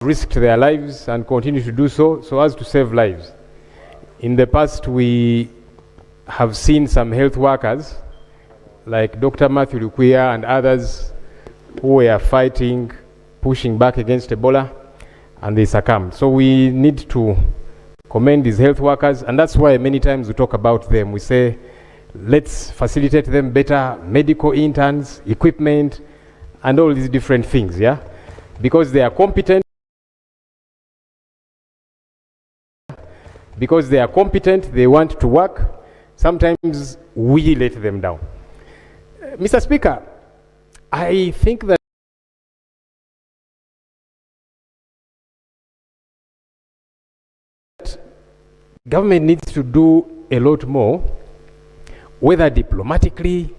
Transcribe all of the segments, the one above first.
risked their lives and continue to do so as to save lives. In the past, we have seen some health workers like Dr. Matthew Lukwia and others who were fighting, pushing back against Ebola, and they succumbed. So we need to commend these health workers, and that's why many times we talk about them. We say, let's facilitate them better, medical interns, equipment, and all these different things, yeah? Because they are competent. Because they are competent, they want to work. Sometimes we let them down. Mr. Speaker, I think that government needs to do a lot more, whether diplomatically,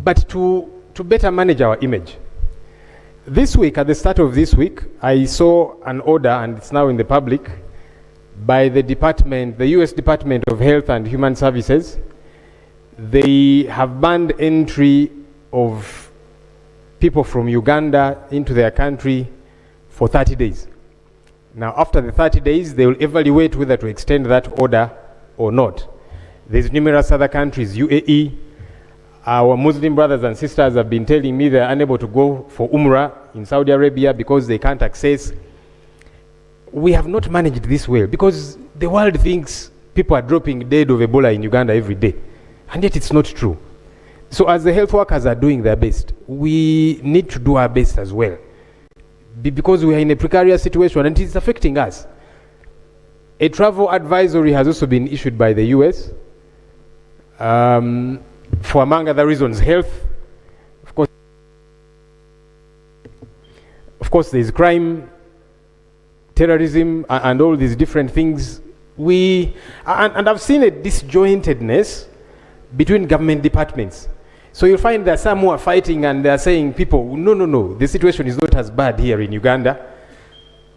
but to better manage our image. This week, at the start of this week, I saw an order, and it's now in the public, by the department, the US Department of Health and Human Services. They have banned entry of people from Uganda into their country for 30 days. Now, after the 30 days, they will evaluate whether to extend that order or not. There's numerous other countries, UAE. Our Muslim brothers and sisters have been telling me they're unable to go for Umrah in Saudi Arabia because they can't access. We have not managed this well because the world thinks people are dropping dead of Ebola in Uganda every day, and yet it's not true. So as the health workers are doing their best, we need to do our best as well, because we are in a precarious situation and it's affecting us. A travel advisory has also been issued by the US for, among other reasons, health. Of course, there is crime, terrorism, and all these different things. And I've seen a disjointedness between government departments. So you'll find that some who are fighting and they're saying, people, no, the situation is not as bad here in Uganda.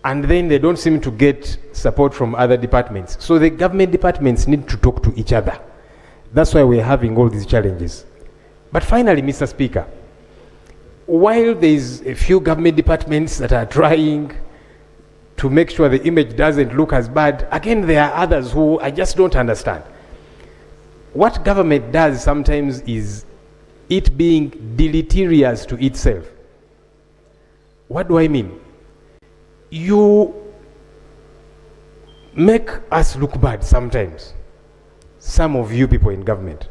And then they don't seem to get support from other departments. So the government departments need to talk to each other. That's why we're having all these challenges. But finally, Mr. Speaker, while there's a few government departments that are trying to make sure the image doesn't look as bad, again, there are others who I just don't understand. What government does sometimes is it being deleterious to itself. What do I mean? You make us look bad sometimes, some of you people in government.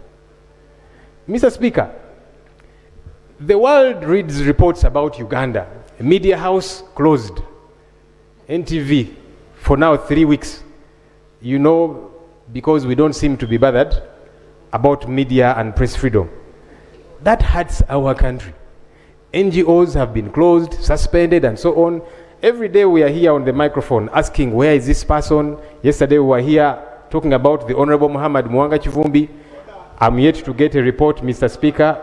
Mr. Speaker, the world reads reports about Uganda. A media house closed. NTV for now 3 weeks. You know, because we don't seem to be bothered about media and press freedom. That hurts our country. NGOs have been closed, suspended, and so on. Every day we are here on the microphone asking, where is this person? Yesterday we were here talking about the Honorable Muhammad Mwanga Chivumbi. I'm yet to get a report, Mr. Speaker.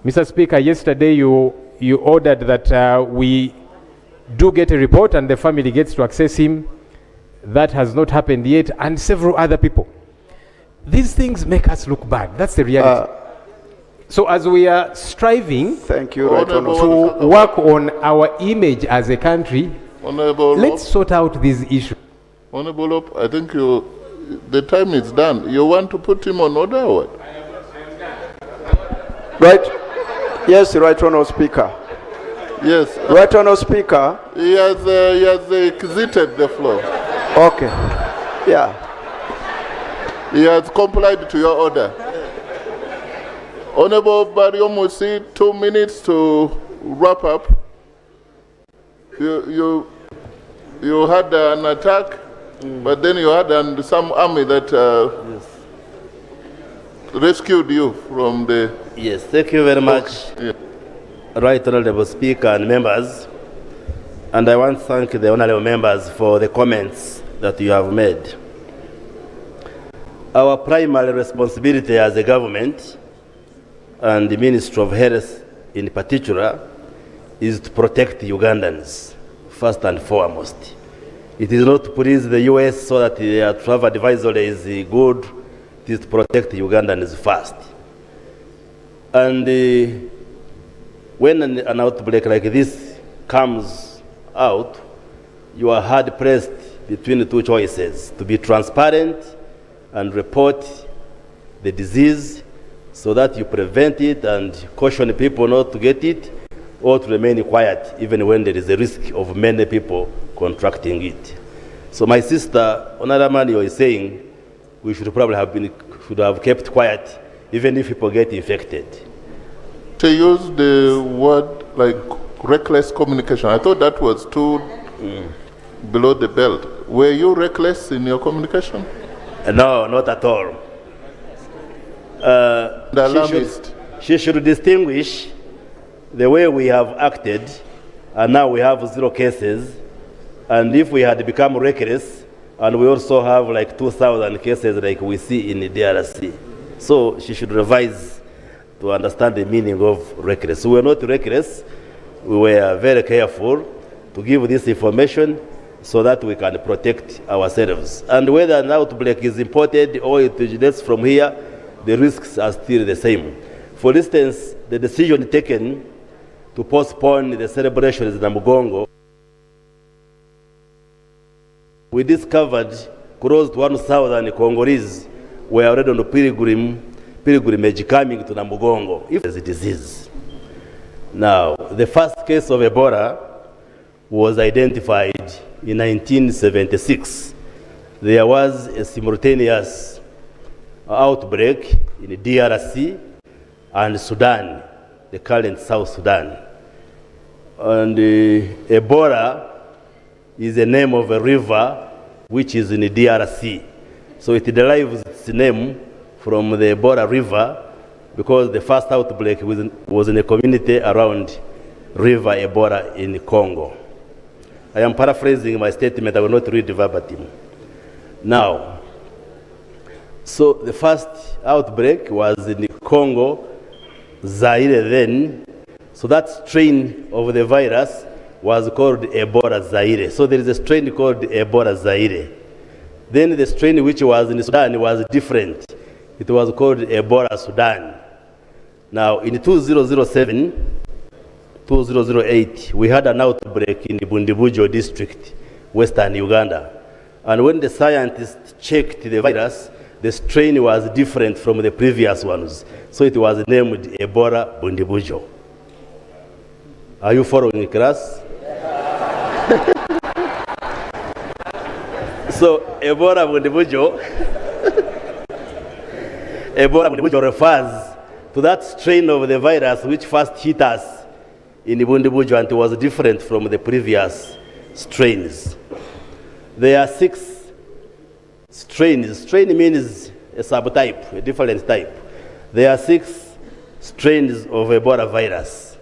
Mr. Speaker, yesterday you ordered that we do get a report and the family gets to access him. That has not happened yet, and several other people. These things make us look bad. That's the reality. So as we are striving to work on our image as a country, let's sort out these issues. Honorable, I think the time is done. You want to put him on order or what? Right. Yes, Right Honourable Speaker. Yes. Right Honourable Speaker. He has exited the floor. Okay. Yeah. He has complied to your order. Honorable Baryomunsi, 2 minutes to wrap up. You had an attack, but then you had some army that rescued you from the... Yes, thank you very much, Right Honourable Speaker and members. And I want to thank the honourable members for the comments that you have made. Our primary responsibility as a government, and the Ministry of Health in particular, is to protect Ugandans, first and foremost. It is not to please the US so that their travel advisory is good. It is to protect Ugandans first. And when an outbreak like this comes out, you are hard pressed between the two choices: to be transparent and report the disease so that you prevent it and caution people not to get it, or to remain quiet even when there is a risk of many people contracting it. So my sister Onaramani is saying we should probably have kept quiet even if people get infected. To use the word like reckless communication, I thought that was too below the belt. Were you reckless in your communication? No, not at all. The alarmist. She should distinguish the way we have acted, and now we have 0 cases, and if we had become reckless, and we also have like 2,000 cases like we see in the DRC. So she should revise to understand the meaning of reckless. We were not reckless. We were very careful to give this information so that we can protect ourselves. And whether an outbreak is imported or it originates from here, the risks are still the same. For instance, the decision taken to postpone the celebrations in Namugongo, we discovered close to 1,000 Congolese were already on the pilgrimage coming to Namugongo if there's a disease. Now, the first case of Ebola was identified in 1976. There was a simultaneous outbreak in the DRC and Sudan, the current South Sudan. And Ebola is the name of a river which is in the DRC. So it derives its name from the Ebola River because the first outbreak was in a community around River Ebola in Congo. I am paraphrasing my statement, I will not read verbatim. Now, so the first outbreak was in Congo, Zaire then. So that strain of the virus was called Ebola Zaire. So there is a strain called Ebola Zaire. Then the strain which was in Sudan was different. It was called Ebola Sudan. Now in 2007, 2008, we had an outbreak in the Bundibujo district, western Uganda. And when the scientists checked the virus, the strain was different from the previous ones. So it was named Ebola Bundibujo. Are you following, class? So Ebola Bundibujo, Ebola Bundibujo refers to that strain of the virus which first hit us in Bundibujo and it was different from the previous strains. There are 6 strains. Strain means a subtype, a different type. There are 6 strains of Ebola virus.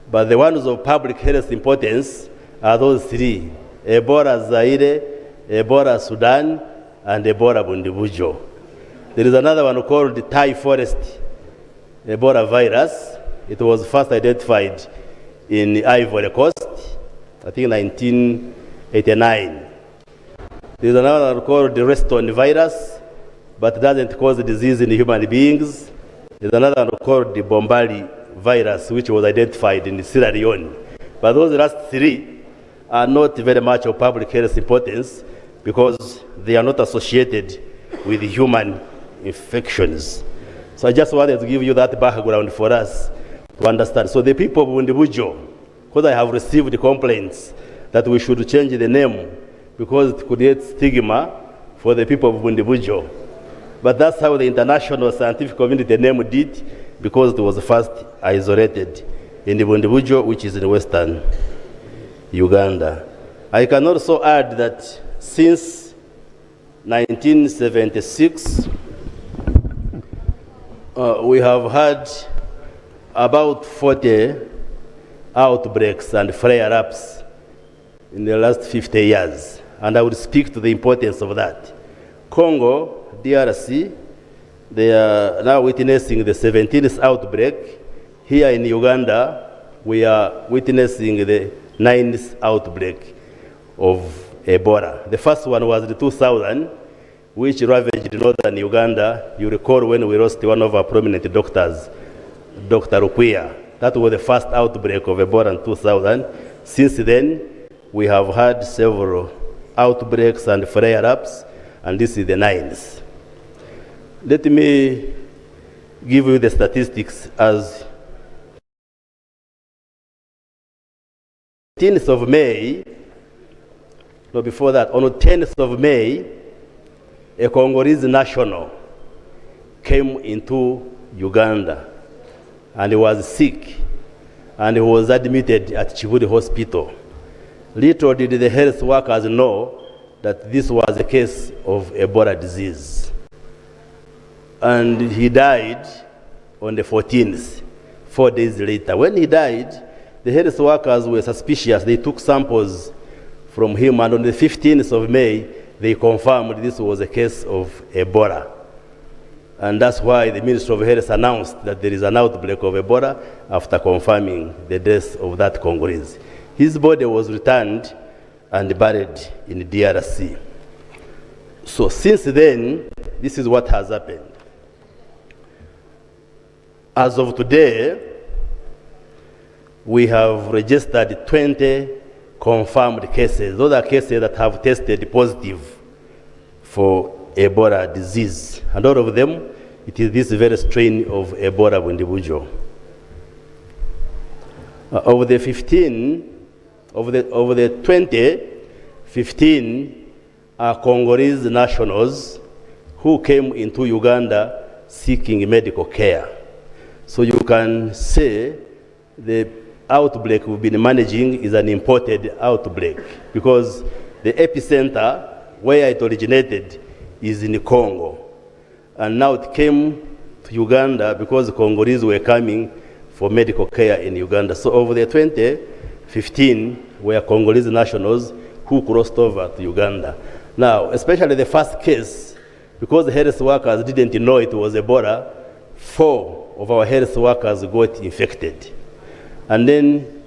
But the ones of public health importance are those 3: Ebola Zaire, Ebola Sudan, and Ebola Bundibujo. There is another one called the Thai forest Ebola virus. It was first identified in Ivory Coast, I think 1989. There is another one called the Reston virus, but it doesn't cause disease in human beings. There is another one called the Bombali virus, which was identified in Sierra Leone. But those last 3 are not very much of public health importance because they are not associated with human infections. So I just wanted to give you that background for us to understand. So the people of Bundibujo, because I have received complaints that we should change the name because it creates stigma for the people of Bundibujo. But that's how the international scientific community named it, because it was first isolated in the Bundibujo, which is in western Uganda. I can also add that since 1976, we have had about 40 outbreaks and flare-ups in the last 50 years. And I will speak to the importance of that. Congo, DRC, they are now witnessing the 17th outbreak. Here in Uganda, we are witnessing the 9th outbreak of Ebola. The first one was in 2000, which ravaged northern Uganda. You recall when we lost one of our prominent doctors, Dr. Rukwia. That was the first outbreak of Ebola in 2000. Since then, we have had several outbreaks and flare-ups, and this is the 9th. Let me give you the statistics as 10th of May, no, before that, on the 10th of May, a Congolese national came into Uganda and he was sick and he was admitted at Chibuli Hospital. Little did the health workers know that this was a case of Ebola disease. And he died on the 14th, 4 days later. When he died, the health workers were suspicious. They took samples from him, and on the 15th of May, they confirmed this was a case of Ebola. And that's why the Ministry of Health announced that there is an outbreak of Ebola after confirming the death of that Congolese. His body was returned and buried in DRC. So since then, this is what has happened. As of today, we have registered 20 confirmed cases. Those are cases that have tested positive for Ebola disease. And all of them, it is this very strain of Ebola individual. Over the 20, 15 are Congolese nationals who came into Uganda seeking medical care. So you can say the outbreak we've been managing is an imported outbreak because the epicenter where it originated is in Congo. And now it came to Uganda because the Congolese were coming for medical care in Uganda. So over the 2015 were Congolese nationals who crossed over to Uganda. Now, especially the first case, because the health workers didn't know it was Ebola, 4 of our health workers got infected. And then,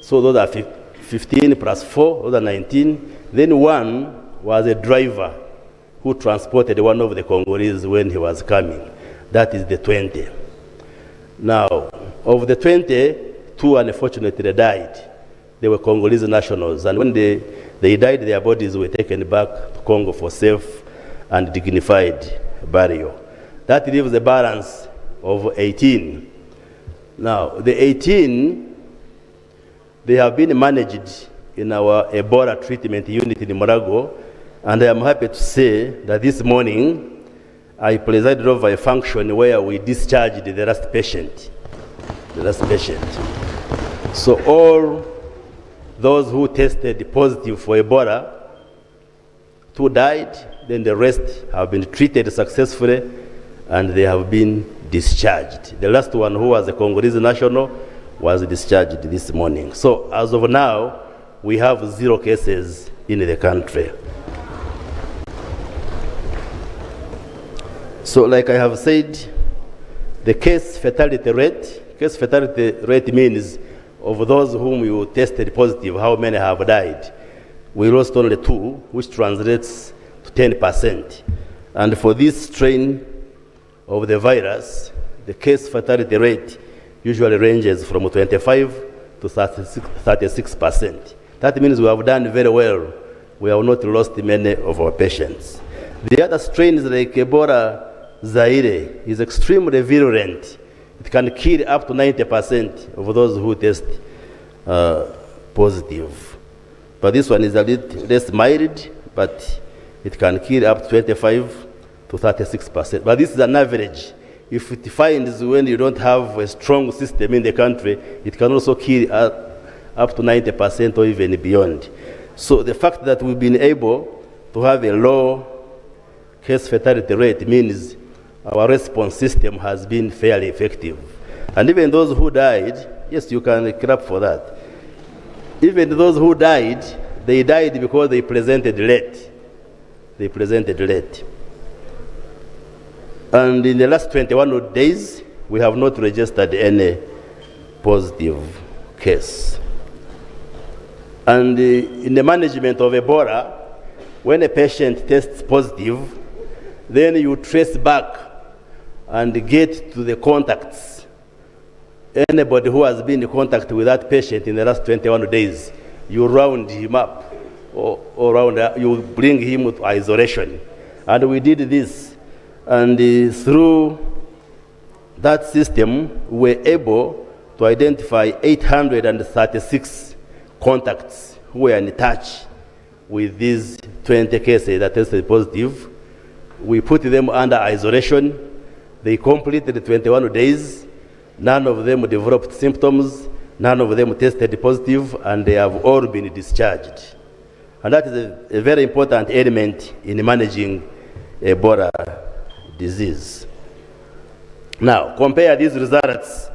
so those are 15 plus 4, those are 19. Then 1 was a driver who transported one of the Congolese when he was coming. That is the 20. Now, of the 20, 2 unfortunately died. They were Congolese nationals. And when they died, their bodies were taken back to Congo for safe and dignified burial. That leaves a balance of 18. Now, the 18, they have been managed in our Ebola treatment unit in Morago, and I am happy to say that this morning I presided over a function where we discharged the last patient. So all those who tested positive for Ebola, 2 died, then the rest have been treated successfully and they have been discharged. The last one, who was a Congolese national, was discharged this morning. So as of now, we have 0 cases in the country. So like I have said, the case fatality rate means of those whom you tested positive, how many have died. We lost only 2, which translates to 10%. And for this strain of the virus, the case fatality rate usually ranges from 25 to 36%. That means we have done very well. We have not lost many of our patients. The other strains like Ebola Zaire is extremely virulent. It can kill up to 90% of those who test positive. But this one is a little less mild, but it can kill up to 25 to 36%. But this is an average. If it finds when you don't have a strong system in the country, it can also kill up to 90% or even beyond. So the fact that we've been able to have a low case fatality rate means our response system has been fairly effective. And even those who died, yes, you can clap for that. Even those who died, they died because they presented late. And in the last 21 days, we have not registered any positive case. And in the management of Ebola, when a patient tests positive, then you trace back and get to the contacts. Anybody who has been in contact with that patient in the last 21 days, you round him up, you bring him to isolation. And we did this. And through that system, we were able to identify 836 contacts who were in touch with these 20 cases that tested positive. We put them under isolation. They completed 21 days. None of them developed symptoms. None of them tested positive, and they have all been discharged. And that is a very important element in managing Ebola disease. Now, compare these results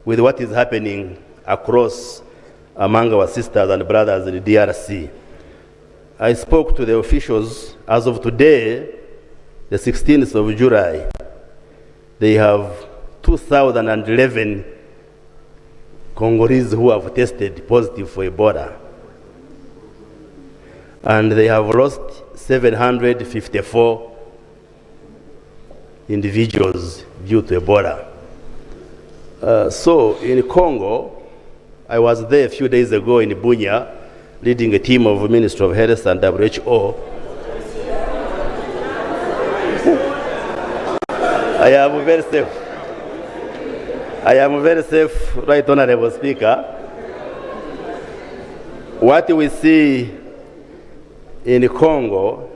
with what is happening across among our sisters and brothers in the DRC. I spoke to the officials. As of today, the 16th of July, they have 2,011 Congolese who have tested positive for Ebola. And they have lost 754 individuals due to Ebola. So in Congo, I was there a few days ago in Bunia, leading a team of Ministry of Health and WHO. I am very safe. I am very safe, Right Honorable Speaker. What we see in Congo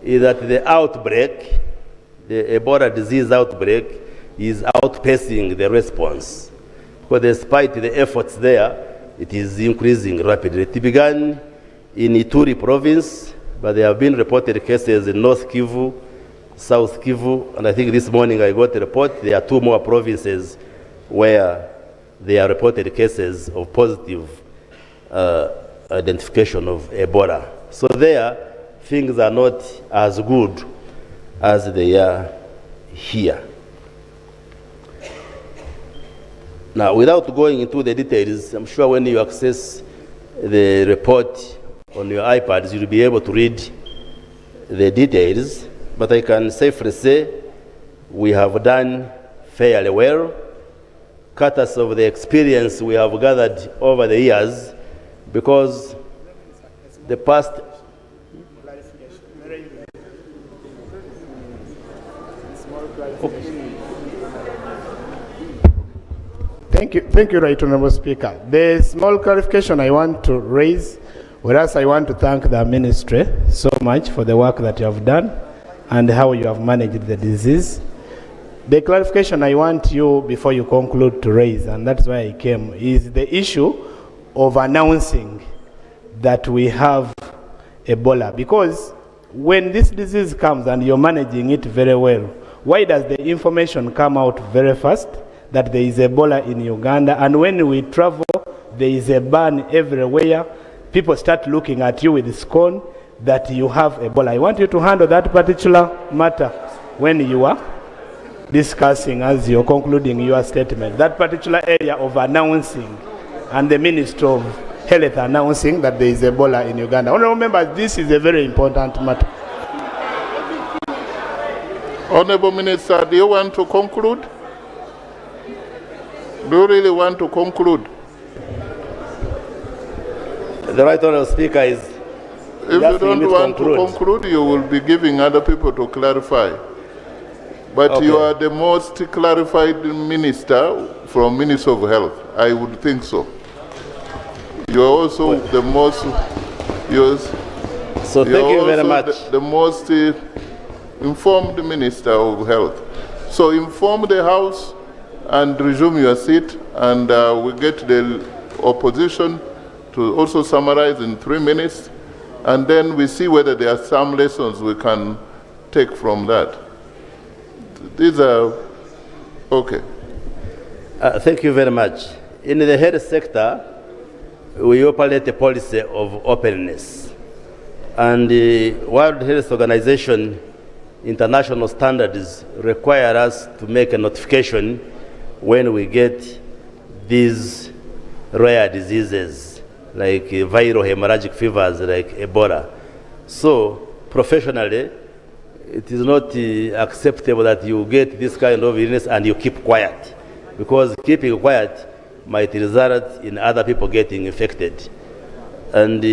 is that the outbreak, the Ebola disease outbreak, is outpacing the response. Because despite the efforts there, it is increasing rapidly. It began in Ituri province, but there have been reported cases in North Kivu, South Kivu, and I think this morning I got a report there are 2 more provinces where there are reported cases of positive identification of Ebola. So there, things are not as good as they are here. Now, without going into the details, I'm sure when you access the report on your iPads, you'll be able to read the details. But I can safely say we have done fairly well, courtesy of the experience we have gathered over the years, because the past... Thank you, Right Honorable Speaker. The small clarification I want to raise, whereas I want to thank the ministry so much for the work that you have done and how you have managed the disease. The clarification I want you, before you conclude, to raise, and that's why I came, is the issue of announcing that we have Ebola. Because when this disease comes and you're managing it very well, why does the information come out very fast that there is Ebola in Uganda? And when we travel, there is a ban everywhere. People start looking at you with scorn that you have Ebola. I want you to handle that particular matter when you are discussing, as you're concluding your statement, that particular area of announcing, and the Ministry of Health announcing that there is Ebola in Uganda. Honourable members, this is a very important matter. Honourable Minister, do you want to conclude? Do you really want to conclude? The Right Honourable Speaker is... If you don't want to conclude, you will be giving other people to clarify. But okay, you are the most clarified minister from Ministry of Health. I would think so. You are also the most... So thank you very much. The most informed Minister of Health. So inform the House and resume your seat, and we get the opposition to also summarize in 3 minutes, and then we see whether there are some lessons we can take from that. These are... Okay. Thank you very much. In the health sector, we operate a policy of openness. And the World Health Organization international standards require us to make a notification when we get these rare diseases like viral hemorrhagic fevers like Ebola. So professionally, it is not acceptable that you get this kind of illness and you keep quiet, because keeping quiet might result in other people getting infected. And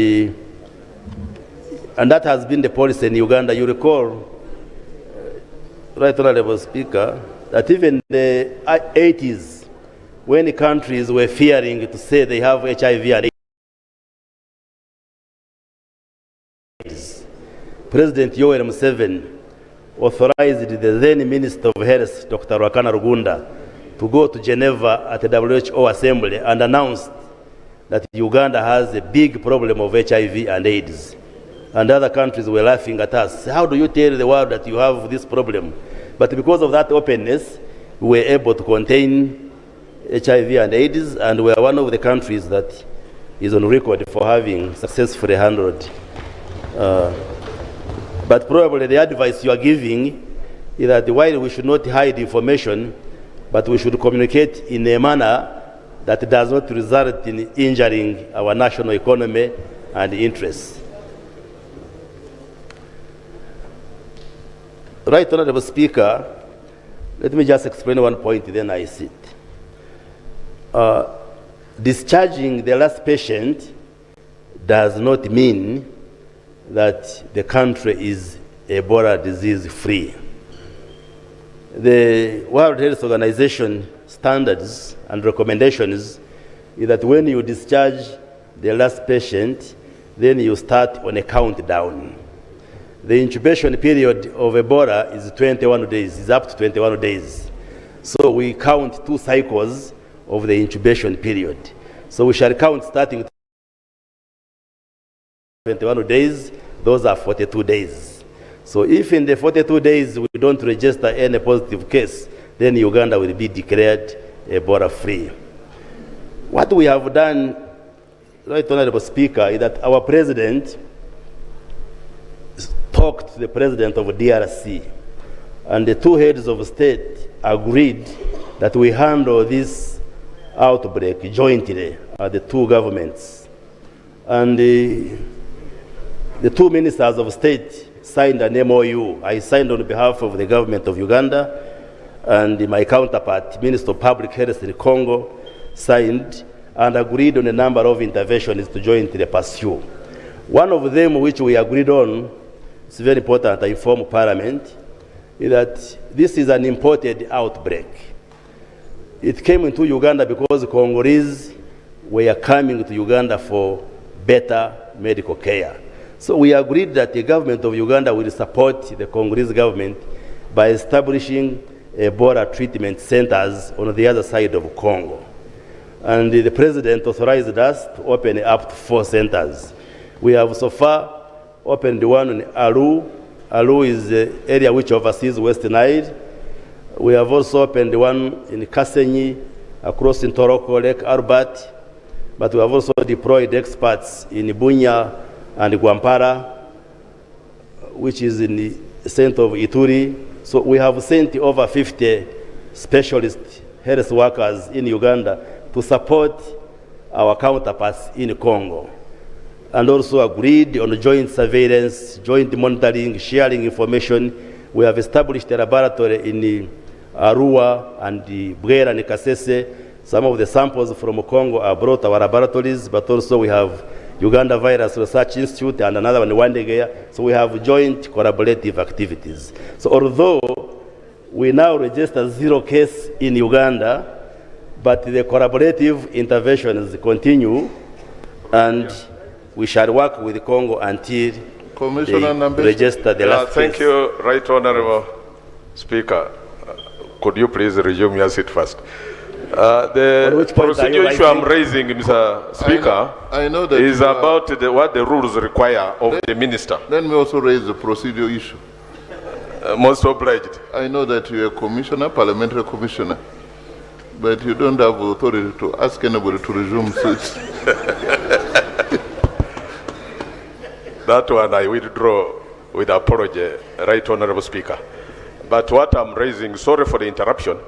that has been the policy in Uganda. You recall, Right Honorable Speaker, that even in the 80s, when countries were fearing to say they have HIV and AIDS, President Yoweri Museveni authorized the then Minister of Health, Dr. Rakana Rugunda, to go to Geneva at the WHO Assembly and announced that Uganda has a big problem of HIV and AIDS. And other countries were laughing at us. How do you tell the world that you have this problem? But because of that openness, we were able to contain HIV and AIDS, and we are one of the countries that is on record for having successfully handled. But probably the advice you are giving is that while we should not hide information, but we should communicate in a manner that does not result in injuring our national economy and interests. Right Honorable Speaker, let me just explain one point, then I sit. Discharging the last patient does not mean that the country is Ebola disease free. The World Health Organization standards and recommendations is that when you discharge the last patient, then you start on a countdown. The incubation period of Ebola is 21 days, is up to 21 days. So we count 2 cycles of the incubation period. So we shall count starting 21 days, those are 42 days. So if in the 42 days we don't register any positive case, then Uganda will be declared Ebola free. What we have done, Right Honorable Speaker, is that our president talked to the president of DRC, and the 2 heads of state agreed that we handle this outbreak jointly at the 2 governments. And the 2 ministers of state signed an MOU. I signed on behalf of the government of Uganda, and my counterpart, Minister of Public Health in Congo, signed and agreed on a number of interventions to jointly pursue. One of them which we agreed on, it's very important I inform Parliament, is that this is an imported outbreak. It came into Uganda because Congolese were coming to Uganda for better medical care. So we agreed that the government of Uganda will support the Congolese government by establishing Ebola treatment centers on the other side of Congo. And the president authorized us to open up to 4 centers. We have so far opened one in Aru. Aru is the area which oversees West Nile. We have also opened one in Kasenyi, across in Toroko, Lake Albert. But we have also deployed experts in Bunya and Gwampara, which is in the center of Ituri. So we have sent over 50 specialist health workers in Uganda to support our counterparts in Congo, and also agreed on joint surveillance, joint monitoring, sharing information. We have established a laboratory in Arua and Bwera and Kasese. Some of the samples from Congo are brought to our laboratories, but also we have Uganda Virus Research Institute and another one in Wandegea. So we have joint collaborative activities. So although we now register 0 case in Uganda, but the collaborative interventions continue, and we shall work with Congo until they register the last Thank case. you, Right Honorable Speaker. Could you please resume your seat first? The procedure issue I'm raising, Mr. Speaker, I know that is about what the rules require of the minister. Let me also raise the procedure issue. Most obliged. I know that you're a commissioner, parliamentary commissioner, but you don't have authority to ask anybody to resume seats. That one I withdraw with apology, Right Honorable Speaker. But what I'm raising, sorry for the interruption,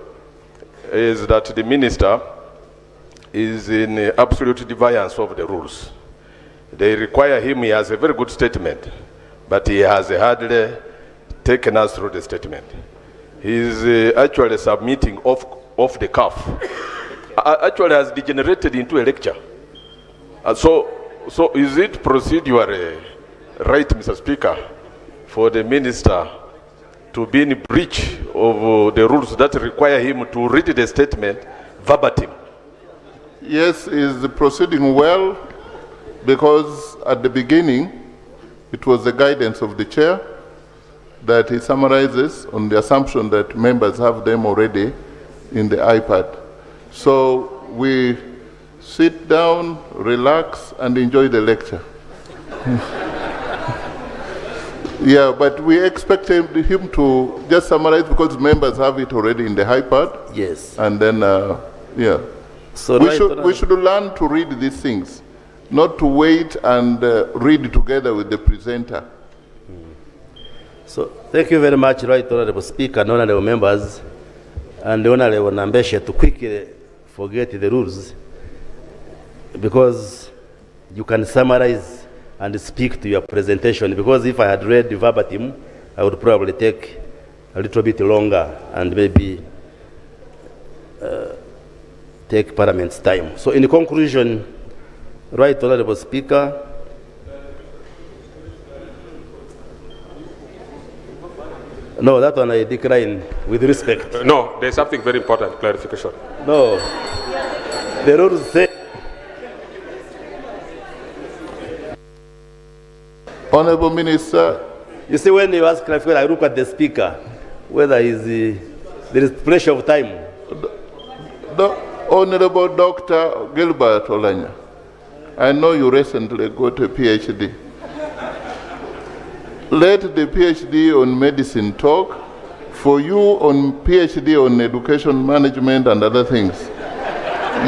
is that the minister is in absolute defiance of the rules. They require him, he has a very good statement, but he has hardly taken us through the statement. He is actually submitting off the cuff. Actually has degenerated into a lecture. So So is it procedurally right, Mr. Speaker, for the minister to be in breach of the rules that require him to read the statement verbatim? Yes, is proceeding well, because at the beginning, it was the guidance of the chair that he summarizes on the assumption that members have them already in the iPad. So we sit down, relax, and enjoy the lecture. Yeah, but we expected him to just summarize because members have it already in the iPad. Yes. And then, yeah. So we should learn to read these things, not to wait and read together with the presenter. So thank you very much, Right Honorable Speaker and honorable members, and Honorable Nambeshe, to quickly forget the rules, because you can summarize and speak to your presentation, because if I had read the verbatim, I would probably take a little bit longer and maybe take Parliament's time. So in conclusion, Right Honorable Speaker, no, that one I decline with respect. No, there's something very important, clarification. No, the rules say. Honorable Minister. You see, when you ask clarification, I look at the speaker, whether there is pressure of time. The Honorable Dr. Gilbert Olanya, I know you recently got a PhD. Let the PhD on medicine talk, for you on PhD on education management and other things.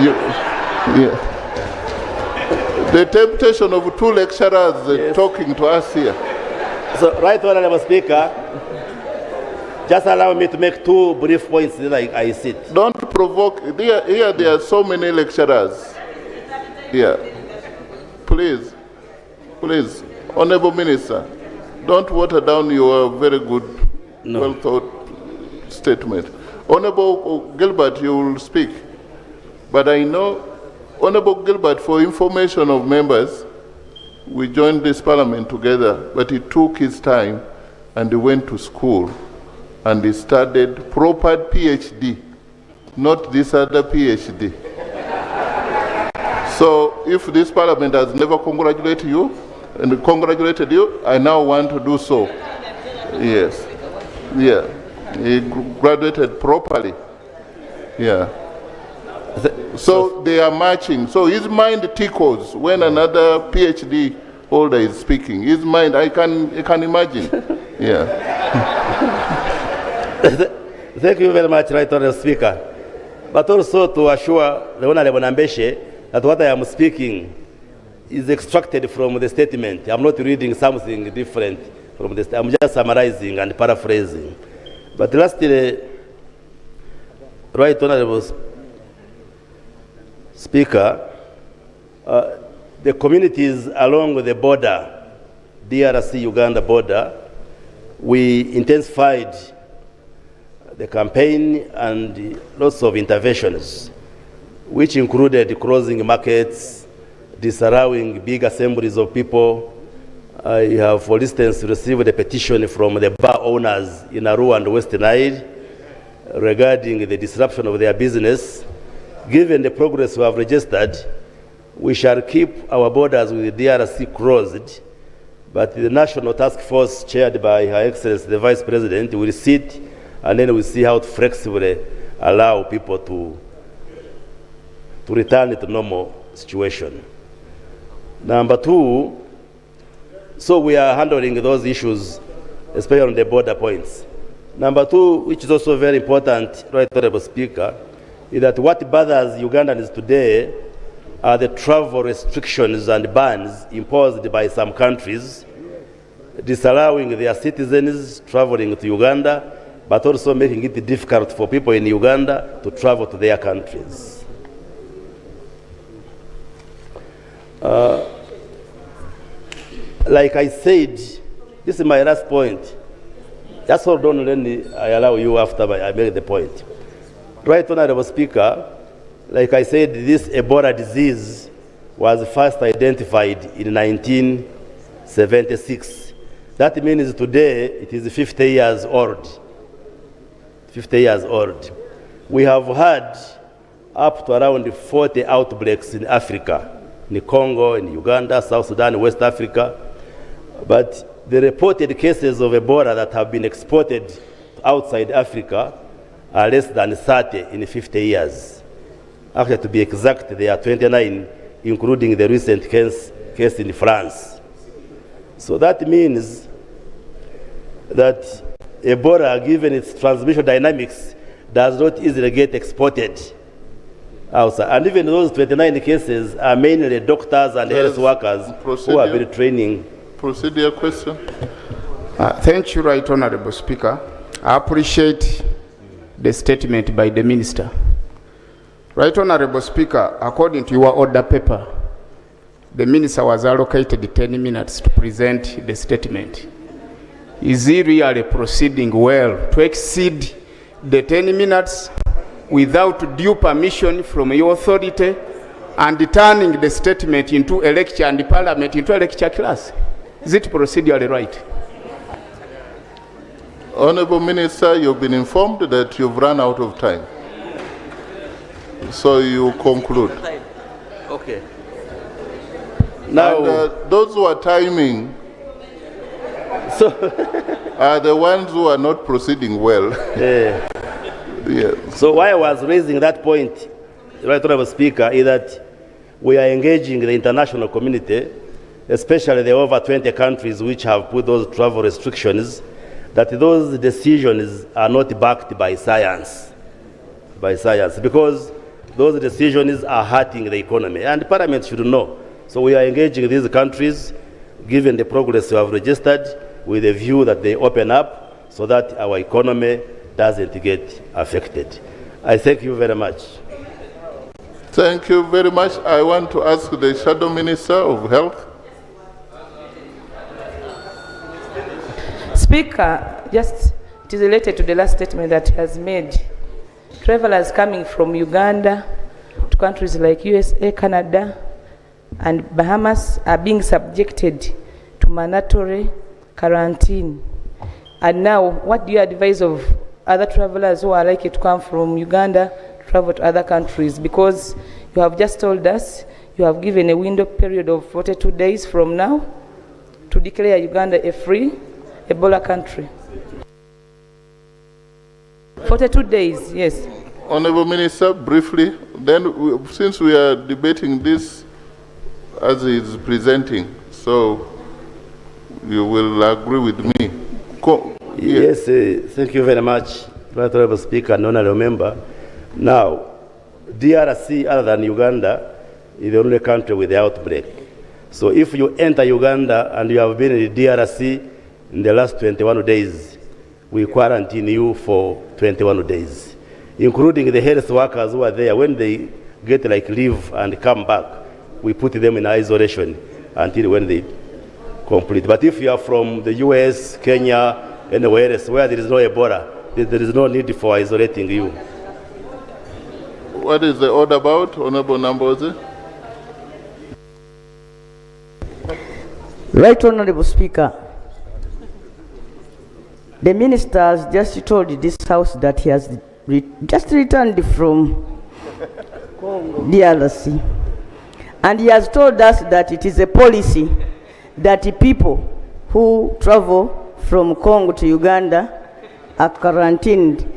Yeah. The temptation of two lecturers Yes. talking to us here. So, Right Honorable Speaker, just allow me to make two brief points that I sit. Don't provoke. Here there are so many lecturers. Here. Please, Honorable Minister, don't water down your very good, well thought statement. Honorable Gilbert, you will speak. But I know, Honorable Gilbert, for information of members, we joined this parliament together, but he took his time and he went to school and he studied proper PhD, not this other PhD. So if this parliament has never congratulated you, I now want to do so. Yes. Yeah. He graduated properly. Yeah. So they are matching. So his mind tickles when another PhD holder is speaking. His mind, I can imagine. Yeah. Thank you very much, Right Honorable Speaker. But also to assure the Honorable Nambeshe that what I am speaking is extracted from the statement. I'm not reading something different from the statement. I'm just summarizing and paraphrasing. But lastly, Right Honorable Speaker, the communities along the border, DRC-Uganda border, we intensified the campaign and lots of interventions, which included closing markets, disallowing big assemblies of people. I have, for instance, received a petition from the bar owners in Arua and West Nile regarding the disruption of their business. Given the progress we have registered, we shall keep our borders with the DRC closed, but the National Task Force chaired by Her Excellency the Vice President will sit, and then we'll see how to flexibly allow people to return to normal situation. Number two, so we are handling those issues, especially on the border points. Number two, which is also very important, Right Honorable Speaker, is that what bothers Ugandans today are the travel restrictions and bans imposed by some countries, disallowing their citizens traveling to Uganda, but also making it difficult for people in Uganda to travel to their countries. Like I said, this is my last point. Just hold on, I allow you after I make the point. Right Honorable Speaker, like I said, this Ebola disease was first identified in 1976. That means today it is 50 years old. 50 years old. We have had up to around 40 outbreaks in Africa, in Congo, in Uganda, South Sudan, West Africa. But the reported cases of Ebola that have been exported outside Africa are less than 30 in 50 years. Actually, to be exact, they are 29, including the recent case in France. So that means that Ebola, given its transmission dynamics, does not easily get exported outside. And even those 29 cases are mainly doctors and health workers who have been training. Procedure question. Thank you, Right Honorable Speaker. I appreciate the statement by the Minister. Right Honorable Speaker, according to your order paper, the Minister was allocated 10 minutes to present the statement. Is he really proceeding well to exceed the 10 minutes without due permission from your authority and turning the statement into a lecture and the Parliament into a lecture class? Is it procedurally right? Honorable Minister, you've been informed that you've run out of time. So you conclude. Okay. Now, and, those who are timing are the ones who are not proceeding well. Yeah. So why I was raising that point, Right Honorable Speaker, is that we are engaging the international community, especially the over 20 countries which have put those travel restrictions, that those decisions are not backed by science. Because those decisions are hurting the economy, and Parliament should know. So we are engaging these countries, given the progress we have registered, with a view that they open up so that our economy doesn't get affected. I thank you very much. Thank you very much. I want to ask the Shadow Minister of Health. Speaker, it is related to the last statement that he has made. Travelers coming from Uganda to countries like USA, Canada, and Bahamas are being subjected to mandatory quarantine. And now, what do you advise of other travelers who are likely to come from Uganda to travel to other countries? Because you have just told us you have given a window period of 42 days from now to declare Uganda a free Ebola country. 42 days, yes. Honorable Minister, briefly, then since we are debating this as he is presenting, so you will agree with me. Yes, thank you very much, Right Honorable Speaker and Honorable Member. Now, DRC, other than Uganda, is the only country with the outbreak. So if you enter Uganda and you have been in the DRC in the last 21 days, we quarantine you for 21 days, including the health workers who are there. When they get like leave and come back, we put them in isolation until when they complete. But if you are from the US, Kenya, anywhere else where there is no Ebola, there is no need for isolating you. What is the order about, Honorable Namboze? Right Honorable Speaker, the Minister has just told this House that he has just returned from DRC. And he has told us that it is a policy that the people who travel from Congo to Uganda are quarantined.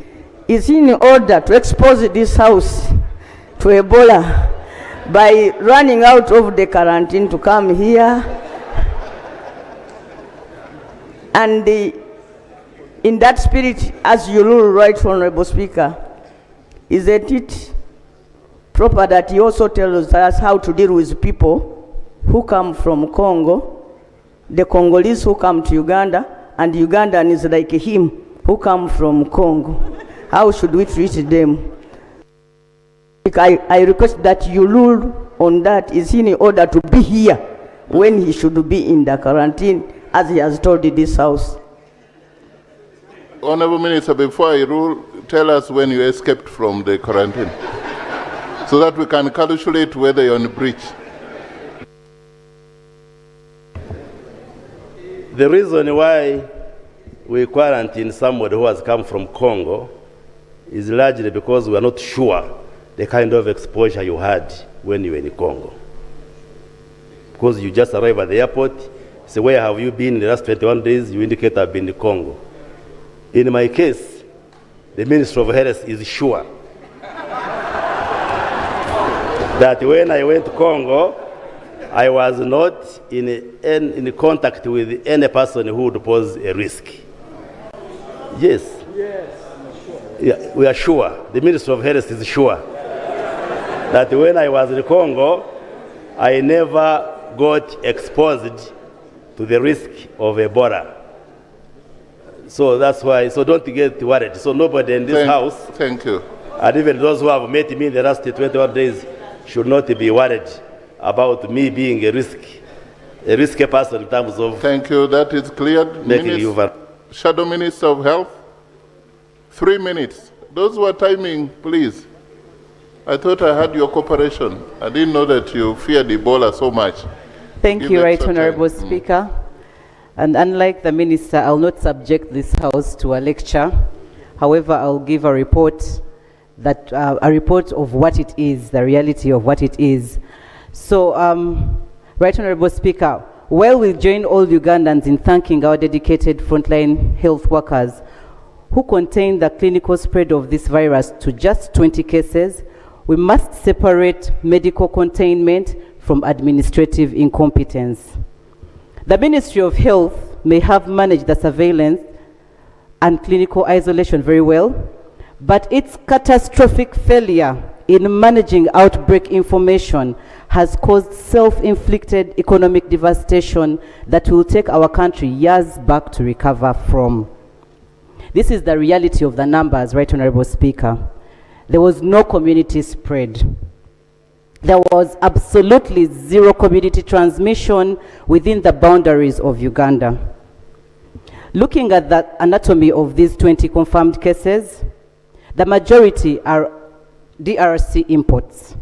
Is in order to expose this House to Ebola by running out of the quarantine to come here. And in that spirit, as you rule, Right Honorable Speaker, isn't it proper that he also tells us how to deal with people who come from Congo, the Congolese who come to Uganda, and Ugandans like him who come from Congo? How should we treat them? I request that you rule on that. Is he in order to be here when he should be in the quarantine, as he has told this House? Honorable Minister, before I rule, tell us when you escaped from the quarantine so that we can calculate whether you're on breach. The reason why we quarantine somebody who has come from Congo is largely because we are not sure the kind of exposure you had when you were in Congo. Because you just arrive at the airport, say, where have you been in the last 21 days? You indicate I've been in Congo. In my case, the Minister of Health is sure that when I went to Congo, I was not in contact with any person who would pose a risk. Yes. Yes. Yeah, we are sure. The Minister of Health is sure that when I was in Congo, I never got exposed to the risk of Ebola. So that's why, so don't get worried. So nobody in this house, thank you, and even those who have met me in the last 21 days should not be worried about me being a risky person in terms of. Thank you, that is cleared. Shadow Minister of Health, 3 minutes. Those who are timing, please. I thought I had your cooperation. I didn't know that you feared Ebola so much. Thank you, Right Honorable Speaker. And unlike the Minister, I'll not subject this House to a lecture. However, I'll give a report a report of what it is, the reality of what it is. So, Right Honorable Speaker, while we join all Ugandans in thanking our dedicated frontline health workers who contain the clinical spread of this virus to just 20 cases, we must separate medical containment from administrative incompetence. The Ministry of Health may have managed the surveillance and clinical isolation very well, but its catastrophic failure in managing outbreak information has caused self-inflicted economic devastation that will take our country years back to recover from. This is the reality of the numbers, Right Honorable Speaker. There was no community spread. There was absolutely zero community transmission within the boundaries of Uganda. Looking at the anatomy of these 20 confirmed cases, the majority are DRC imports.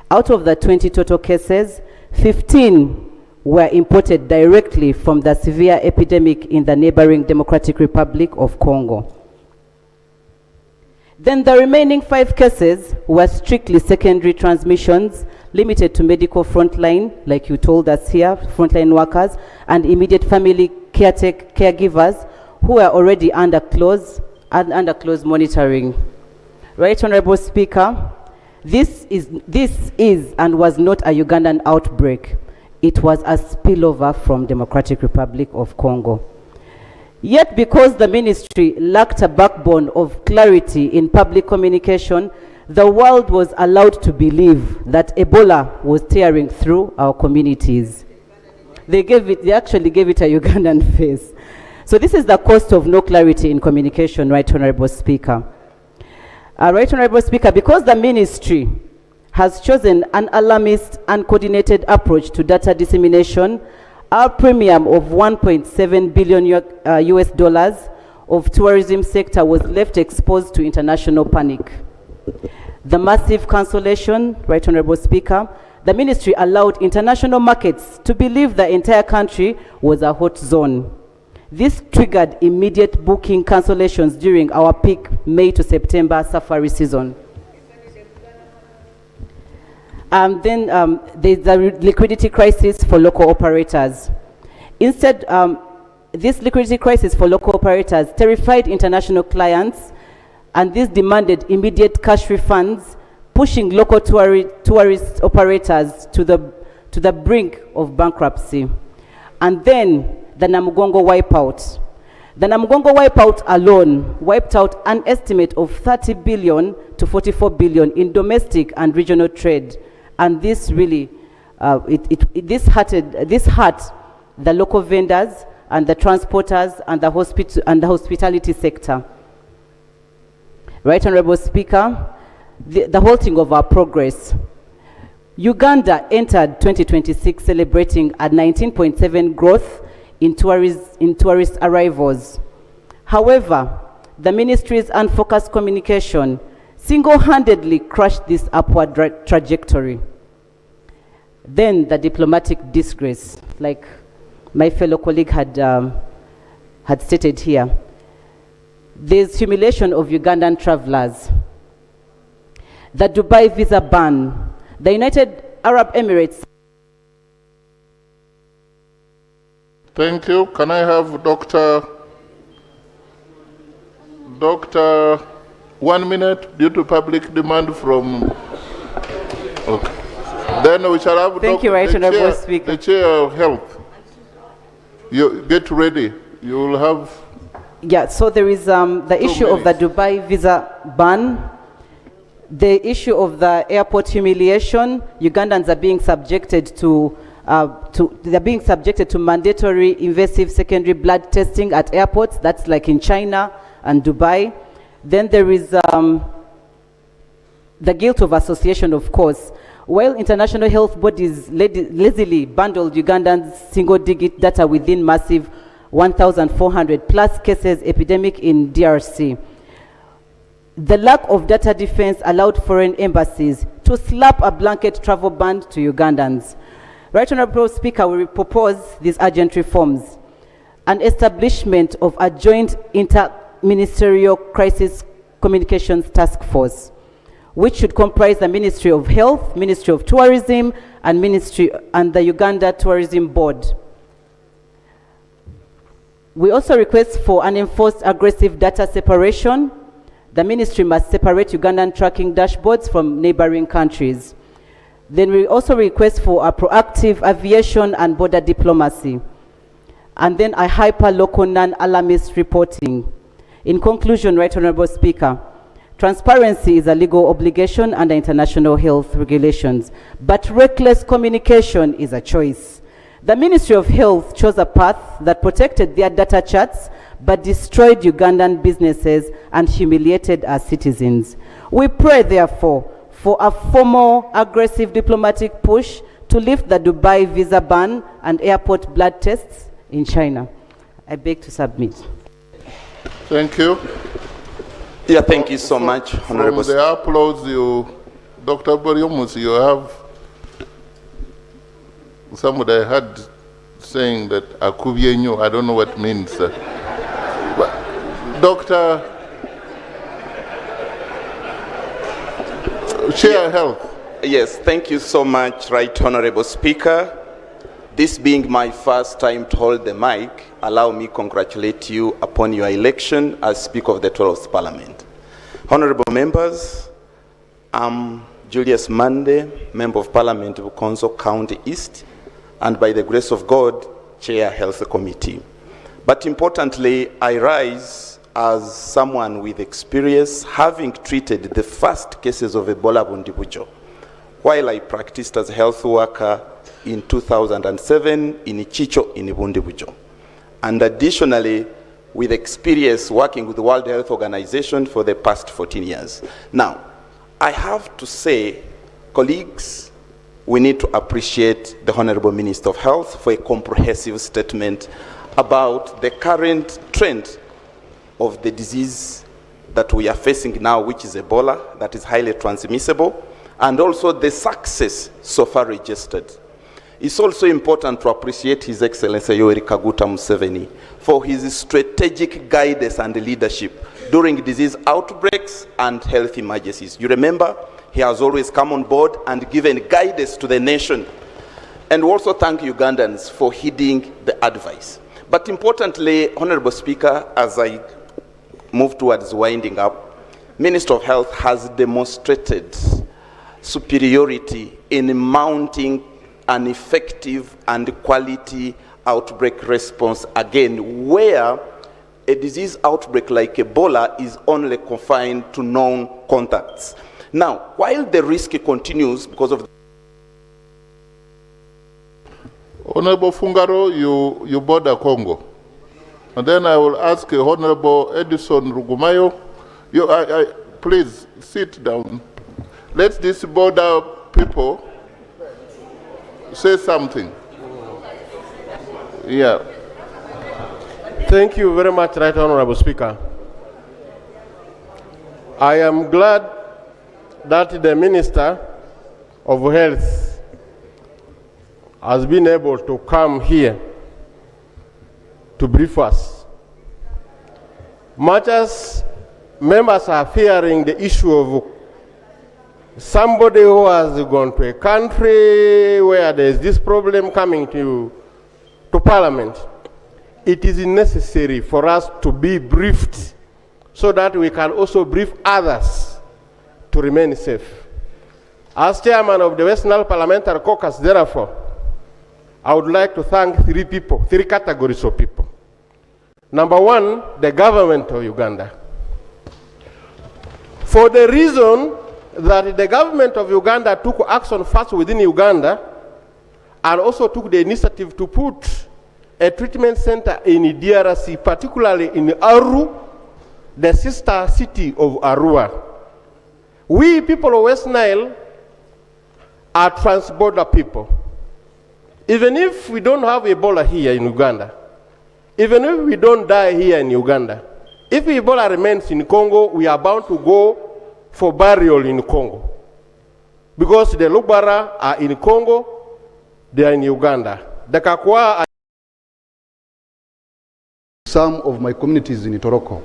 Out of the 20 total cases, 15 were imported directly from the severe epidemic in the neighboring Democratic Republic of Congo. Then the remaining 5 cases were strictly secondary transmissions limited to medical frontline, like you told us here, frontline workers, and immediate family caregivers who are already under close monitoring. Right Honorable Speaker, this is and was not a Ugandan outbreak. It was a spillover from Democratic Republic of Congo. Yet because the ministry lacked a backbone of clarity in public communication, the world was allowed to believe that Ebola was tearing through our communities. They actually gave it a Ugandan face. So this is the cost of no clarity in communication, Right Honorable Speaker. Right Honorable Speaker, because the ministry has chosen an alarmist and coordinated approach to data dissemination, our premium of 1.7 billion US dollars of tourism sector was left exposed to international panic. The massive cancellation, Right Honorable Speaker, the ministry allowed international markets to believe the entire country was a hot zone. This triggered immediate booking cancellations during our peak May to September safari season. Then there's the liquidity crisis for local operators. Instead, this liquidity crisis for local operators terrified international clients, and this demanded immediate cash refunds, pushing local tourist operators to the brink of bankruptcy. And then the Namugongo wipeout. The Namugongo wipeout alone wiped out an estimate of 30 billion to 44 billion in domestic and regional trade. And this really, this hurt the local vendors and the transporters and the hospitality sector. Right Honorable Speaker, the halting of our progress. Uganda entered 2026 celebrating a 19.7% growth in tourist arrivals. However, the ministry's unfocused communication single-handedly crushed this upward trajectory. Then the diplomatic disgrace, like my fellow colleague had stated here. There's humiliation of Ugandan travelers. The Dubai visa ban, the United Arab Emirates. Thank you. Can I have Dr. 1 minute due to public demand from... Okay. Then we shall have Thank you, Right Honorable Speaker. The Chair of Health. You get ready. You will have... Yeah, so there is the issue of the Dubai visa ban, the issue of the airport humiliation. Ugandans are being subjected to mandatory invasive secondary blood testing at airports. That's like in China and Dubai. Then there is the guilt of association, of course. While international health bodies lazily bundled Ugandans' single-digit data within massive 1,400 plus cases epidemic in DRC, the lack of data defense allowed foreign embassies to slap a blanket travel ban to Ugandans. Right Honorable Speaker, we propose these urgent reforms: an establishment of a joint inter-ministerial crisis communications task force, which should comprise the Ministry of Health, Ministry of Tourism, and the Uganda Tourism Board. We also request for an enforced aggressive data separation. The ministry must separate Ugandan tracking dashboards from neighboring countries. Then we also request for a proactive aviation and border diplomacy. And then a hyper-local non-alarmist reporting. In conclusion, Right Honorable Speaker, transparency is a legal obligation under international health regulations, but reckless communication is a choice. The Ministry of Health chose a path that protected their data charts, but destroyed Ugandan businesses and humiliated our citizens. We pray, therefore, for a formal, aggressive diplomatic push to lift the Dubai visa ban and airport blood tests in China. I beg to submit. Thank you. Yeah, thank you so much, Honorable. From the applause, Dr. Baryomunsi, you have somebody I heard saying that Akubienyo, I don't know what it means. But Dr. Chair Health. Yes, thank you so much, Right Honorable Speaker. This being my first time to hold the mic, allow me congratulate you upon your election as Speaker of the 12th Parliament. Honorable members, I'm Julius Mande, Member of Parliament of Bukonzo County East, and by the grace of God, Chair Health Committee. But importantly, I rise as someone with experience, having treated the first cases of Ebola Bundibujo, while I practiced as a health worker in 2007 in Ichicho in Bundibujo. And additionally, with experience working with the World Health Organization for the past 14 years. Now, I have to say, colleagues, we need to appreciate the Honorable Minister of Health for a comprehensive statement about the current trend of the disease that we are facing now, which is Ebola, that is highly transmissible, and also the success so far registered. It's also important to appreciate His Excellency Yoweri Kaguta Museveni for his strategic guidance and leadership during disease outbreaks and health emergencies. You remember, he has always come on board and given guidance to the nation. And also thank Ugandans for heeding the advice. But importantly, Honorable Speaker, as I move towards winding up, Minister of Health has demonstrated superiority in mounting an effective and quality outbreak response, again, where a disease outbreak like Ebola is only confined to known contacts. Now, while the risk continues because of... Honorable Fungaro, you border Congo. And then I will ask Honorable Edison Rugumayo, please sit down. Let these border people say something. Yeah. Thank you very much, Right Honorable Speaker. I am glad that the Minister of Health has been able to come here to brief us. Much as members are fearing the issue of somebody who has gone to a country where there is this problem coming to Parliament, it is necessary for us to be briefed so that we can also brief others to remain safe. As chairman of the West Nile Parliamentary Caucus, therefore, I would like to thank three categories of people. Number one, the government of Uganda. For the reason that the government of Uganda took action first within Uganda and also took the initiative to put a treatment center in DRC, particularly in Aru, the sister city of Arua. We people of West Nile are trans-border people. Even if we don't have Ebola here in Uganda, even if we don't die here in Uganda, if Ebola remains in Congo, we are bound to go for burial in Congo. Because the Lubara are in Congo, they are in Uganda. The Kakwa are some of my communities in Itoroko.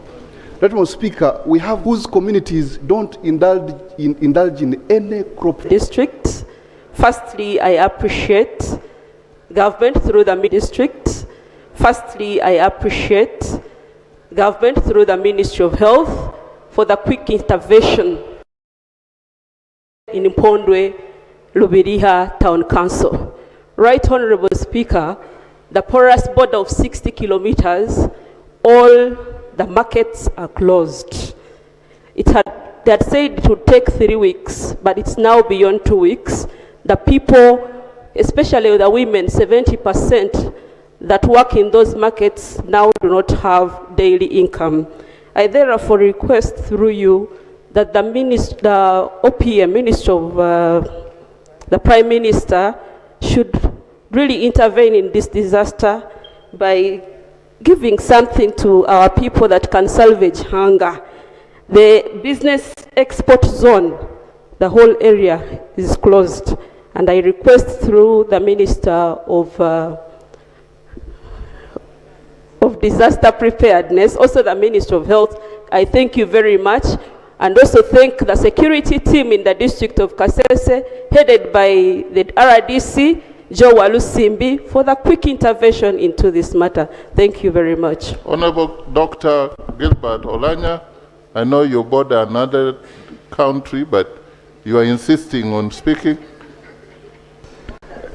Right, Mr. Speaker, we have whose communities don't indulge in any crop. District. Firstly, I appreciate government through the district. Firstly, I appreciate government through the Ministry of Health for the quick intervention in Mpondwe, Lubiriha Town Council. Right Honorable Speaker, the porous border of 60 kilometers, all the markets are closed. They had said it would take 3 weeks, but it's now beyond 2 weeks. The people, especially the women, 70% that work in those markets now do not have daily income. I therefore request through you that the OPM, Minister of the Prime Minister, should really intervene in this disaster by giving something to our people that can salvage hunger. The business export zone, the whole area is closed. And I request through the Minister of Disaster Preparedness, also the Minister of Health, I thank you very much. And also thank the security team in the district of Kasese, headed by the RDC, Joe Walusimbi, for the quick intervention into this matter. Thank you very much. Honorable Dr. Gilbert Olanya, I know you border another country, but you are insisting on speaking.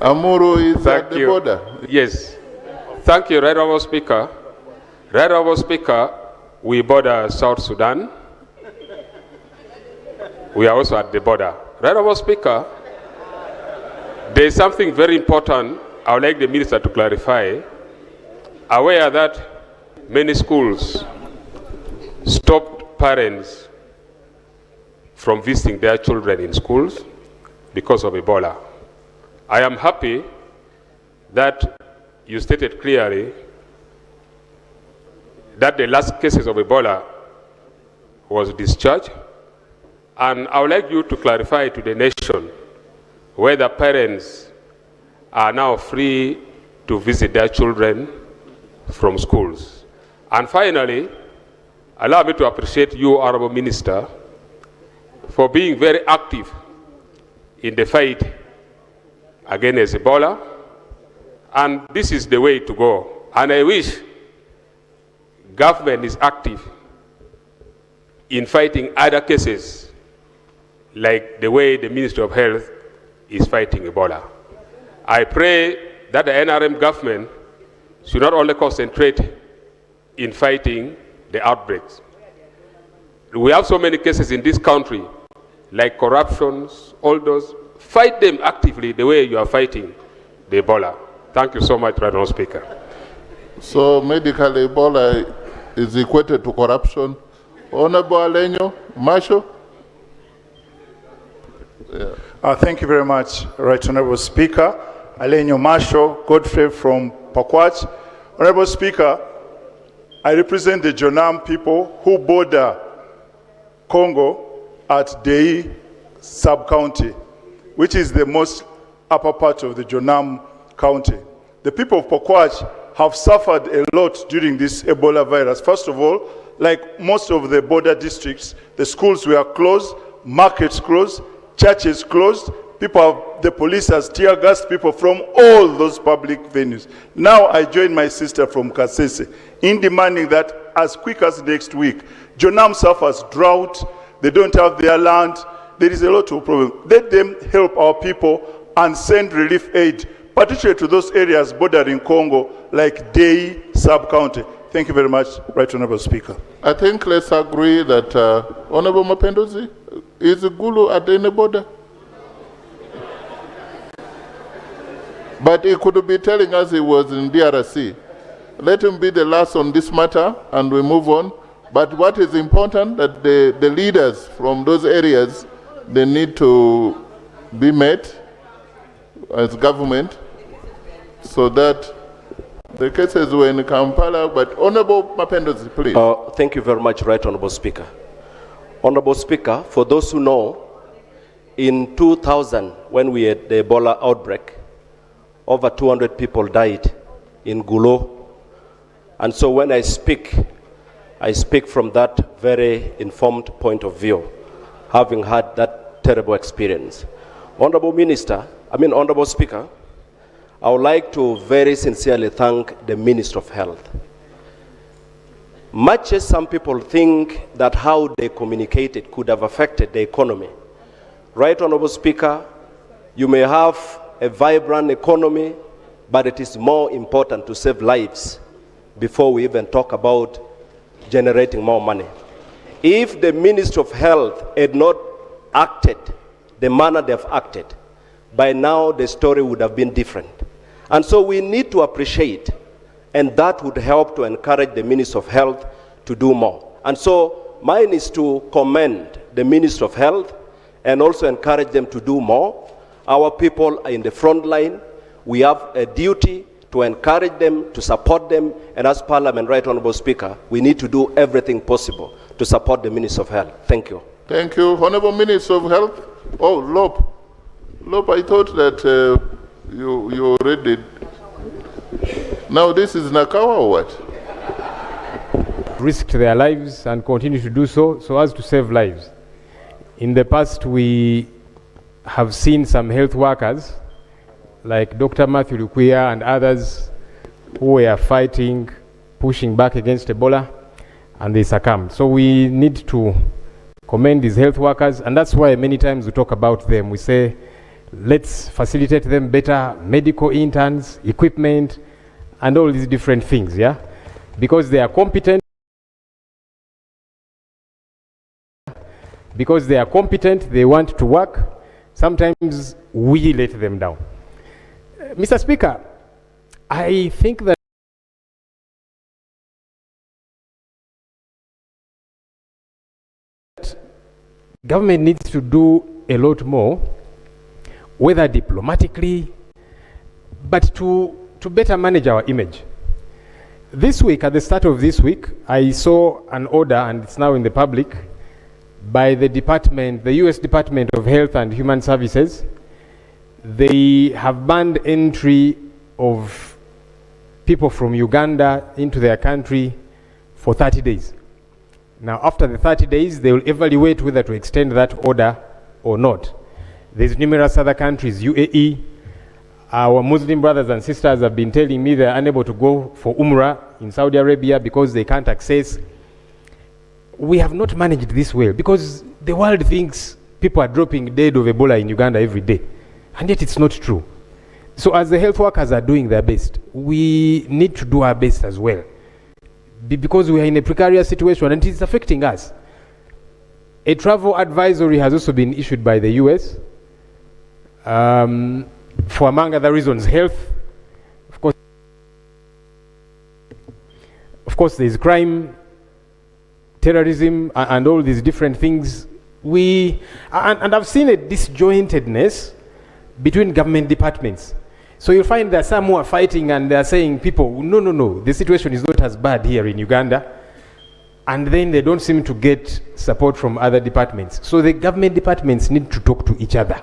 Amuru is at the border. Yes. Thank you, Right Honourable Speaker. Right Honourable Speaker, we border South Sudan. We are also at the border. Right Honourable Speaker, there is something very important I would like the Minister to clarify. Aware that many schools stopped parents from visiting their children in schools because of Ebola. I am happy that you stated clearly that the last cases of Ebola was discharged, and I would like you to clarify to the nation whether parents are now free to visit their children from schools. And finally, allow me to appreciate you, Honorable Minister, for being very active in the fight against Ebola, and this is the way to go. And I wish government is active in fighting other cases, like the way the Ministry of Health is fighting Ebola. I pray that the NRM government should not only concentrate in fighting the outbreaks. We have so many cases in this country, like corruptions, all those. Fight them actively the way you are fighting the Ebola. Thank you so much, Madam Speaker. So medical Ebola is equated to corruption. Honorable Alenyo Marshall. Yeah. Thank you very much, Right Honorable Speaker. Alenyo Marshall, Godfrey from Pakwach. Honorable Speaker, I represent the Jonam people who border Congo at Dei sub-county, which is the most upper part of the Jonam County. The people of Pakwach have suffered a lot during this Ebola virus. First of all, like most of the border districts, the schools were closed, markets closed, churches closed, the police has tear gassed people from all those public venues. Now I join my sister from Kasese in demanding that as quick as next week, Jonam suffers drought, they don't have their land, there is a lot of problem. Let them help our people and send relief aid, particularly to those areas bordering Congo, like Dei sub-county. Thank you very much, Right Honorable Speaker. I think let's agree that Honorable Mapenduzi, is Gulu at any border? But he could be telling us he was in DRC. Let him be the last on this matter and we move on. But what is important that the leaders from those areas, they need to be met as government so that the cases were in Kampala. But Honorable Mapenduzi, please. Thank you very much, Right Honorable Speaker. Honorable Speaker, for those who know, in 2000, when we had the Ebola outbreak, over 200 people died in Gulo. And so when I speak from that very informed point of view, having had that terrible experience. Honorable Speaker, I would like to very sincerely thank the Minister of Health. Much as some people think that how they communicated could have affected the economy, Right Honorable Speaker, you may have a vibrant economy, but it is more important to save lives before we even talk about generating more money. If the Ministry of Health had not acted the manner they've acted, by now the story would have been different. And so we need to appreciate, and that would help to encourage the Ministry of Health to do more. And so mine is to commend the Ministry of Health and also encourage them to do more. Our people are in the front line. We have a duty to encourage them, to support them, and as Parliament, Right Honorable Speaker, we need to do everything possible to support the Minister of Health. Thank you. Thank you. Honorable Minister of Health. Oh, Lop, I thought that you already did. Now this is Nakawa or what? Risked their lives and continue to do so as to save lives. In the past, we have seen some health workers like Dr. Matthew Lukuya and others who were fighting, pushing back against Ebola, and they succumbed. So we need to commend these health workers, and that's why many times we talk about them. We say, let's facilitate them better, medical interns, equipment, and all these different things, yeah? Because they are competent. Because they are competent, they want to work. Sometimes we let them down. Mr. Speaker, I think that government needs to do a lot more, whether diplomatically, but to better manage our image. This week, at the start of this week, I saw an order, and it's now in the public, by the department, the US Department of Health and Human Services. They have banned entry of people from Uganda into their country for 30 days. Now, after the 30 days, they will evaluate whether to extend that order or not. There's numerous other countries, UAE. Our Muslim brothers and sisters have been telling me they're unable to go for Umrah in Saudi Arabia because they can't access. We have not managed this well because the world thinks people are dropping dead of Ebola in Uganda every day. And yet it's not true. So as the health workers are doing their best, we need to do our best as well. Because we are in a precarious situation and it's affecting us. A travel advisory has also been issued by the US for, among other reasons, health. Of course, there's crime, terrorism, and all these different things. And I've seen a disjointedness between government departments. So you'll find that some who are fighting and they're saying, people, no, the situation is not as bad here in Uganda. And then they don't seem to get support from other departments. So the government departments need to talk to each other.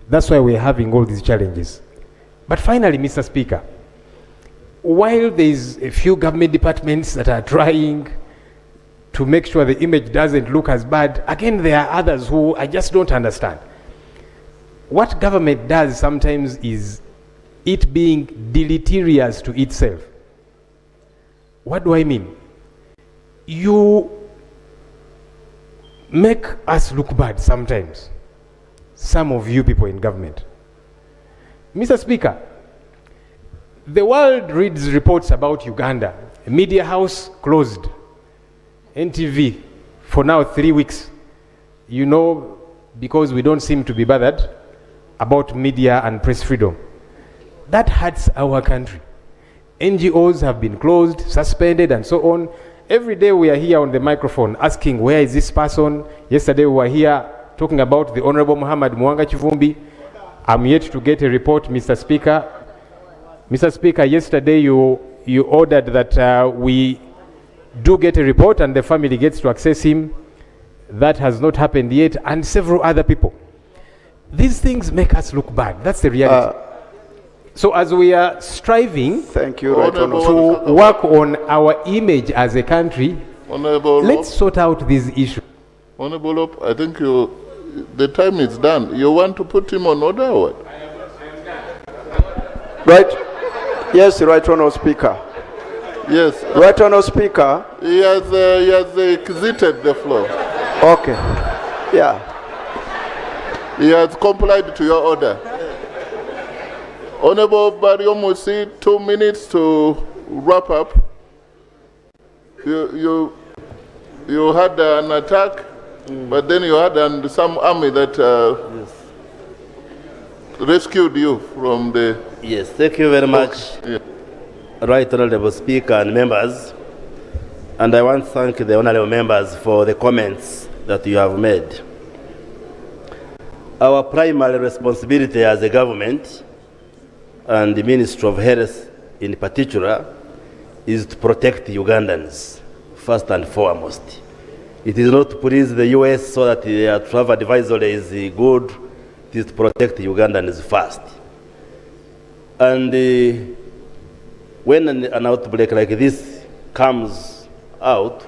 That's why we're having all these challenges. But finally, Mr. Speaker, while there's a few government departments that are trying to make sure the image doesn't look as bad, again, there are others who I just don't understand. What government does sometimes is it being deleterious to itself. What do I mean? You make us look bad sometimes, some of you people in government. Mr. Speaker, the world reads reports about Uganda. A media house closed. NTV for now 3 weeks. You know, because we don't seem to be bothered about media and press freedom. That hurts our country. NGOs have been closed, suspended, and so on. Every day we are here on the microphone asking, where is this person? Yesterday we were here talking about the Honorable Muhammad Mwanga Chivumbi. I'm yet to get a report, Mr. Speaker. Mr. Speaker, yesterday you ordered that we do get a report and the family gets to access him. That has not happened yet, and several other people. These things make us look bad. That's the reality. So as we are striving to work on our image as a country, let's sort out these issues. Honorable, I think the time is done. You want to put him on order or what? Right. Yes, Right Honourable Speaker. Yes. Right Honourable Speaker. He has exited the floor. Okay. Yeah. He has complied to your order. Honorable Baryomunsi, 2 minutes to wrap up. You had an attack, but then you had some army that rescued you from the... Yes, thank you very much, Right Honourable Speaker and members. And I want to thank the honourable members for the comments that you have made. Our primary responsibility as a government and the Ministry of Health in particular is to protect Ugandans, first and foremost. It is not to please the US so that their travel advisory is good. It is to protect Ugandans first. And when an outbreak like this comes out,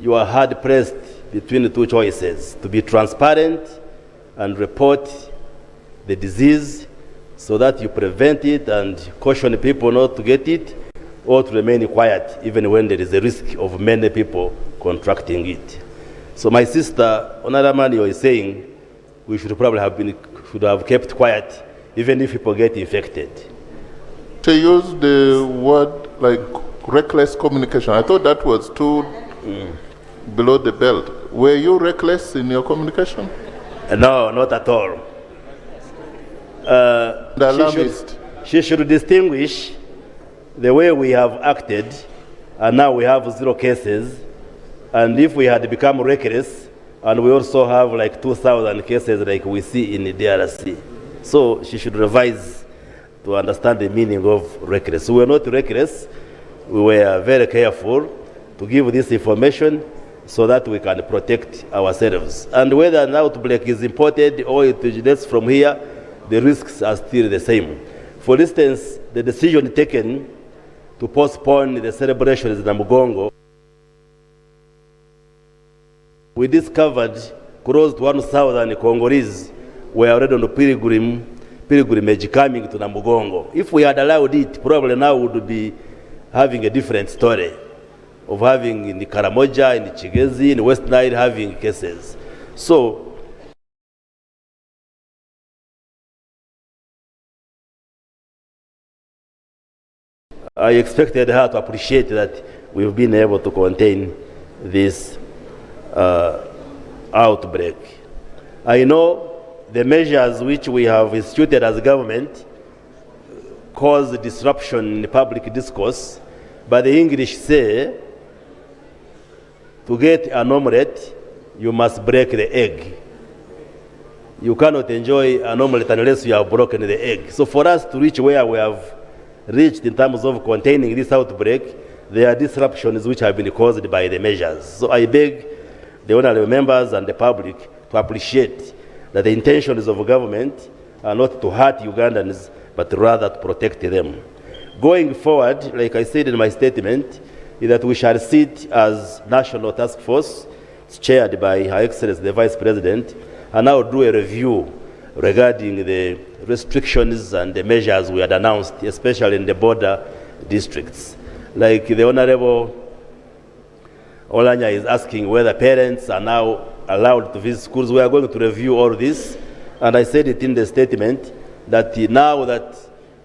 you are hard pressed between the two choices: to be transparent and report the disease so that you prevent it and caution people not to get it, or to remain quiet even when there is a risk of many people contracting it. So my sister, Honorable Manio, is saying we should probably have kept quiet even if people get infected. To use the word like reckless communication, I thought that was too below the belt. Were you reckless in your communication? No, not at all. She should distinguish the way we have acted, and now we have 0 cases, and if we had become reckless, and we also have like 2,000 cases like we see in the DRC. So she should revise to understand the meaning of reckless. So we were not reckless, we were very careful to give this information so that we can protect ourselves. And whether an outbreak is imported or it originates from here, the risks are still the same. For instance, the decision taken to postpone the celebrations in Namugongo, we discovered close to 1,000 Congolese were already on the pilgrimage coming to Namugongo. If we had allowed it, probably now we would be having a different story of having in the Karamoja, in the Chigezi, in the West Nile, having cases. So, I expected her to appreciate that we've been able to contain this outbreak. I know the measures which we have instituted as a government cause disruption in the public discourse, but the English say, to get an omelette, you must break the egg. You cannot enjoy an omelette unless you have broken the egg. So for us to reach where we have reached in terms of containing this outbreak, there are disruptions which have been caused by the measures. So I beg the honorable members and the public to appreciate that the intentions of government are not to hurt Ugandans, but rather to protect them. Going forward, like I said in my statement, is that we shall sit as National Task Force, chaired by Her Excellency the Vice President, and now do a review regarding the restrictions and the measures we had announced, especially in the border districts. Like the Honorable Olanya is asking whether parents are now allowed to visit schools. We are going to review all this, and I said it in the statement that now that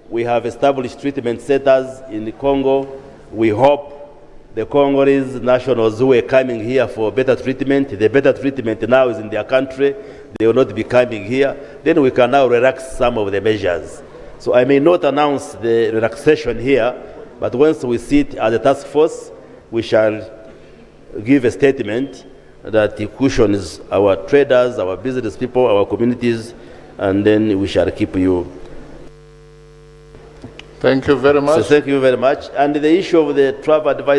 we have established treatment centers in the Congo, we hope the Congolese nationals who are coming here for better treatment, the better treatment now is in their country, they will not be coming here, then we can now relax some of the measures. So I may not announce the relaxation here, but once we sit as a task force, we shall give a statement that it cushions our traders, our business people, our communities, and then we shall keep you. Thank you very much. So thank you very much. And the issue of the travel advice